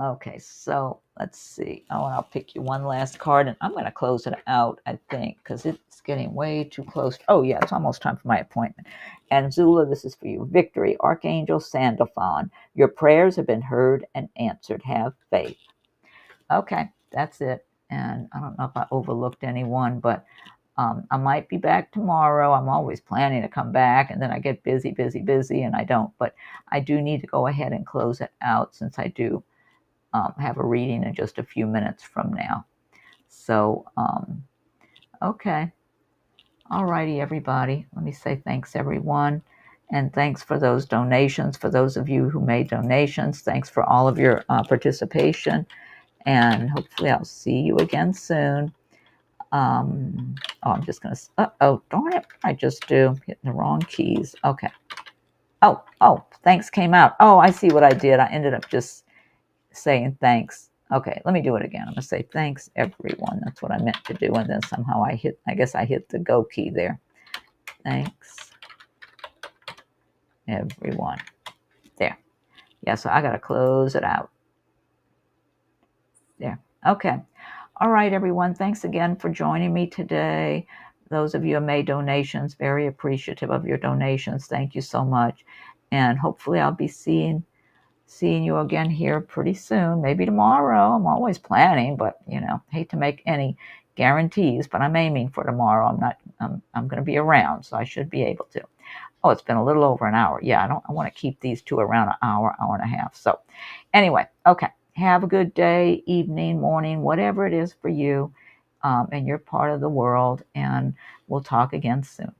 okay, so let's see. Oh, and I'll pick you one last card, and I'm going to close it out, I think, because it's getting way too close. Oh, yeah, it's almost time for my appointment. And Zula, this is for you. Victory, Archangel Sandalphon. Your prayers have been heard and answered. Have faith. Okay, that's it. And I don't know if I overlooked anyone, but I might be back tomorrow. I'm always planning to come back, and then I get busy, busy, busy, and I don't. But I do need to go ahead and close it out since I do have a reading in just a few minutes from now. So, okay. All righty, everybody. Let me say thanks, everyone. And thanks for those donations. For those of you who made donations, thanks for all of your participation. And hopefully I'll see you again soon. I'm just going to, oh, darn it. I just hitting the wrong keys. Okay. Oh, thanks came out. Oh, I see what I did. I ended up just saying thanks. Okay, let me do it again. I'm going to say thanks, everyone. That's what I meant to do. And then somehow I guess I hit the go key there. Thanks, everyone. There. Yeah, so I got to close it out. There. Okay. All right, everyone. Thanks again for joining me today. Those of you who made donations, very appreciative of your donations. Thank you so much. And hopefully I'll be seeing you again here pretty soon, maybe tomorrow. I'm always planning, but hate to make any guarantees, but I'm aiming for tomorrow. I'm going to be around, so I should be able to. Oh, it's been a little over an hour. Yeah, I want to keep these two around an hour, hour and a half. So anyway, okay. Have a good day, evening, morning, whatever it is for you, and you're part of the world, and we'll talk again soon.